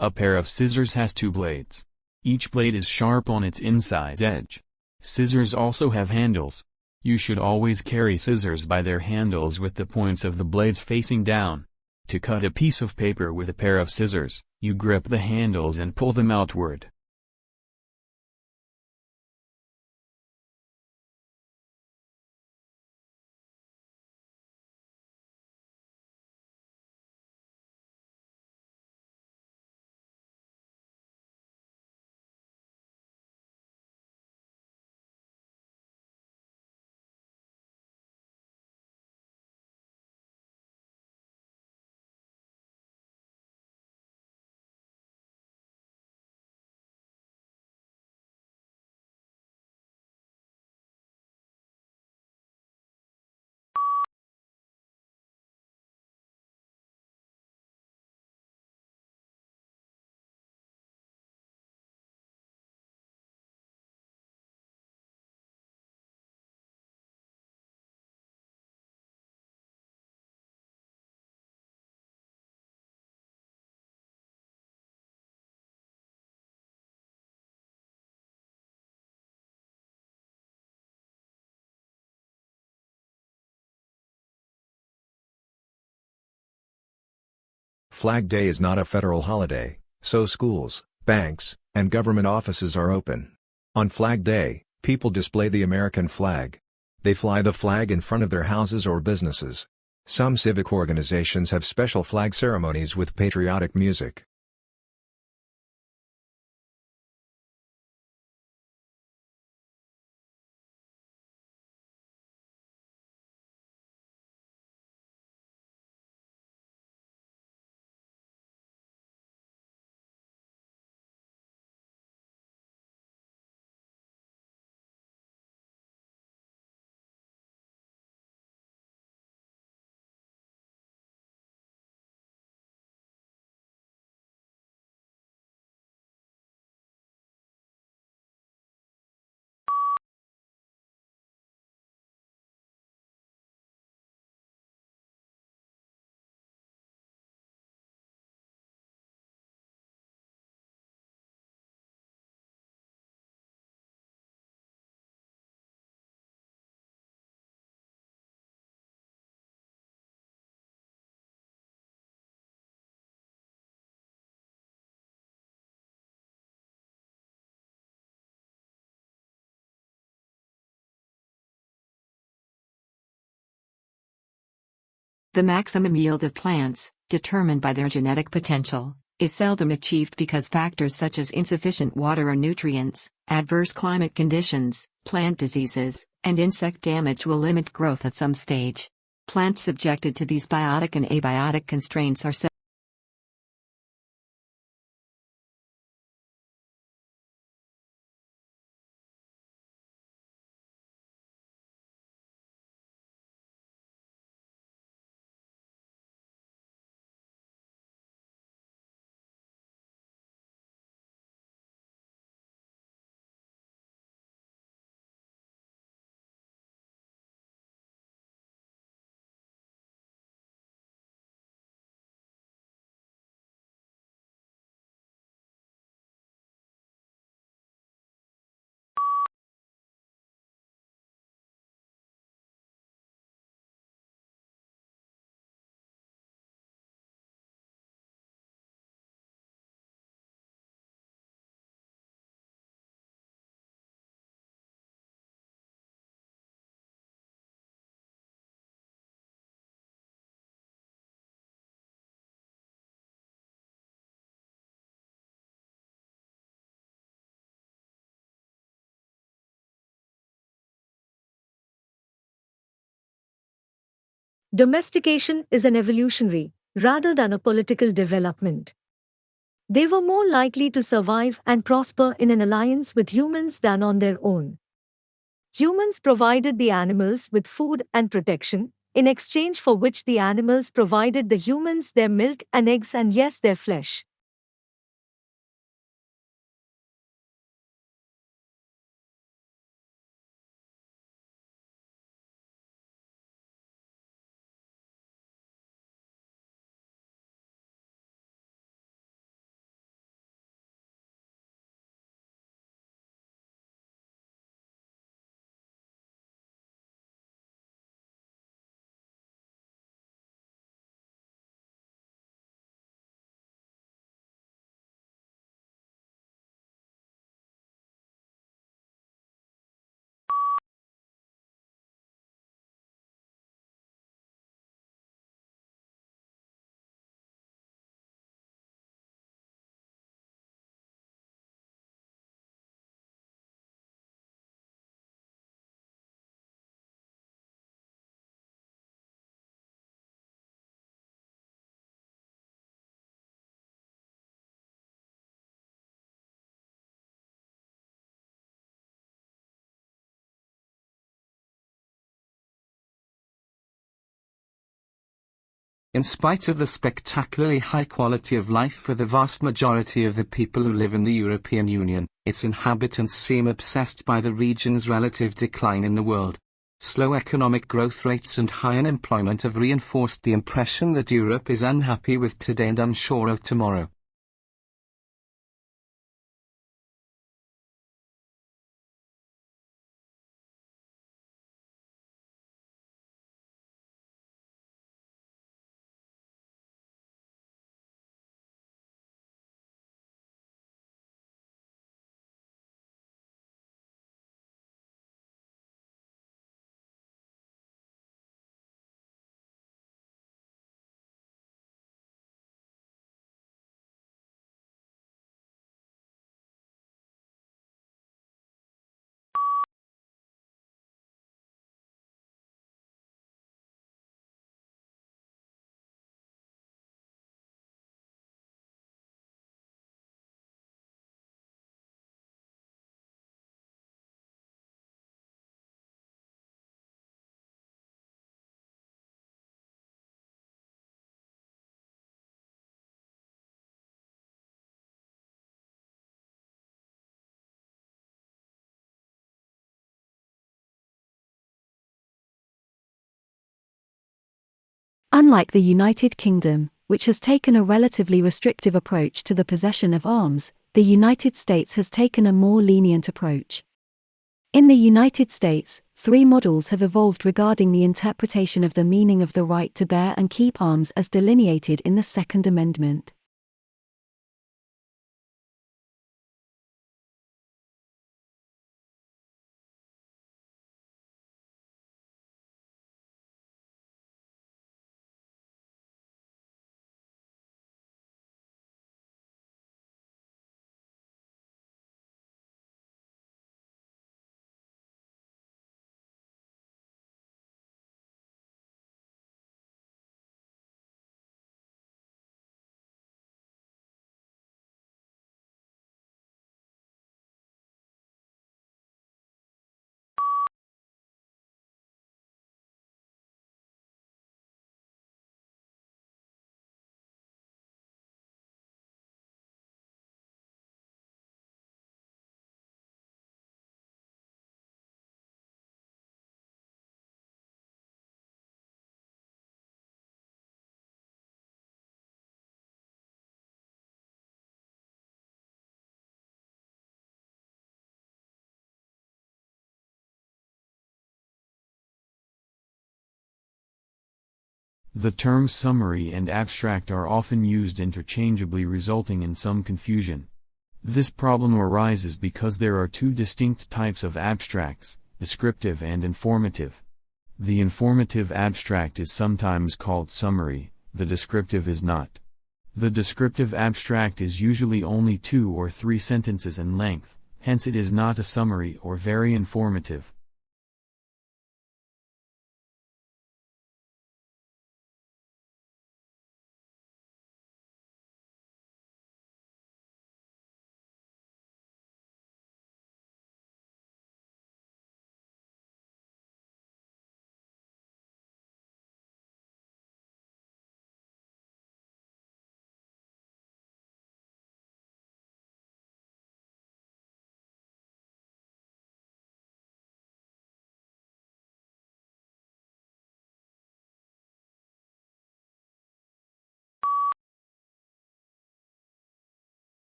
A pair of scissors has two blades. Each blade is sharp on its inside edge. Scissors also have handles. You should always carry scissors by their handles with the points of the blades facing down. To cut a piece of paper with a pair of scissors, you grip the handles and pull them outward. Flag Day is not a federal holiday, so schools, banks, and government offices are open. On Flag Day, people display the American flag. They fly the flag in front of their houses or businesses. Some civic organizations have special flag ceremonies with patriotic music. The maximum yield of plants, determined by their genetic potential, is seldom achieved because factors such as insufficient water or nutrients, adverse climate conditions, plant diseases, and insect damage will limit growth at some stage. Plants subjected to these biotic and abiotic constraints are Domestication is an evolutionary, rather than a political development. They were more likely to survive and prosper in an alliance with humans than on their own. Humans provided the animals with food and protection, in exchange for which the animals provided the humans their milk and eggs and yes, their flesh. In spite of the spectacularly high quality of life for the vast majority of the people who live in the European Union, its inhabitants seem obsessed by the region's relative decline in the world. Slow economic growth rates and high unemployment have reinforced the impression that Europe is unhappy with today and unsure of tomorrow. Unlike the United Kingdom, which has taken a relatively restrictive approach to the possession of arms, the United States has taken a more lenient approach. In the United States, 3 models have evolved regarding the interpretation of the meaning of the right to bear and keep arms as delineated in the Second Amendment. The terms summary and abstract are often used interchangeably, resulting in some confusion. This problem arises because there are 2 distinct types of abstracts, descriptive and informative. The informative abstract is sometimes called summary, the descriptive is not. The descriptive abstract is usually only 2 or 3 sentences in length, hence it is not a summary or very informative.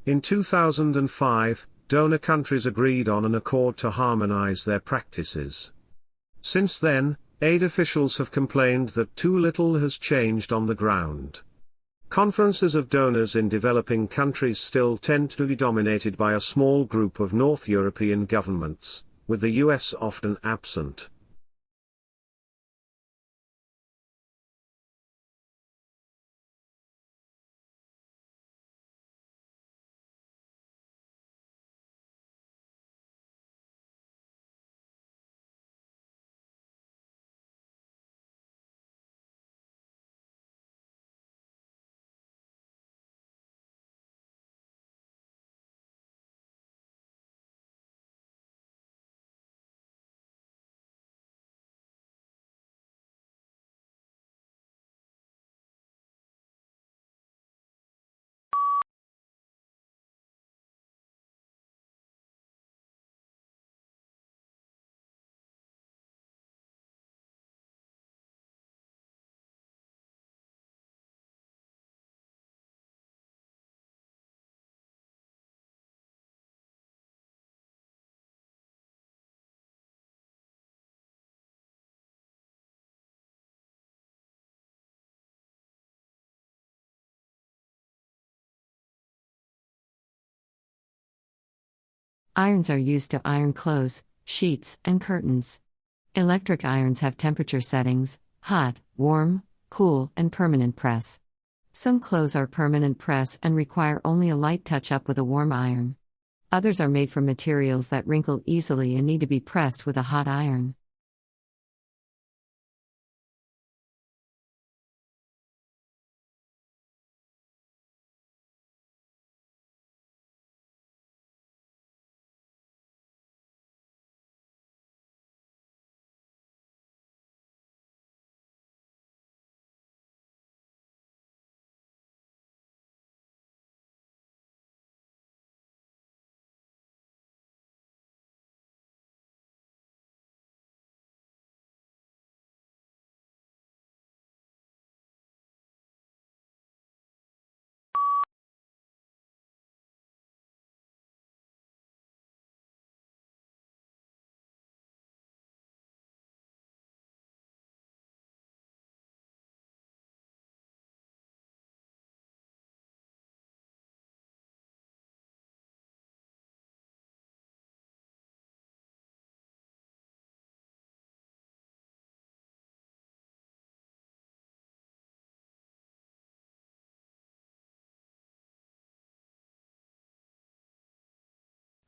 In 2005, donor countries agreed on an accord to harmonize their practices. Since then, aid officials have complained that too little has changed on the ground. Conferences of donors in developing countries still tend to be dominated by a small group of North European governments, with the US often absent. Irons are used to iron clothes, sheets, and curtains. Electric irons have temperature settings: hot, warm, cool, and permanent press. Some clothes are permanent press and require only a light touch-up with a warm iron. Others are made from materials that wrinkle easily and need to be pressed with a hot iron.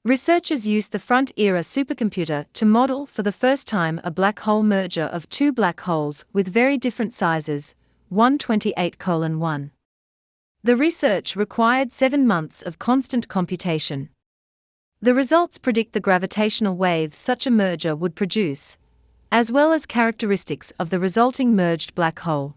Researchers used the front-era supercomputer to model for the first time a black hole merger of two black holes with very different sizes, 128:1. The research required 7 months of constant computation. The results predict the gravitational waves such a merger would produce, as well as characteristics of the resulting merged black hole.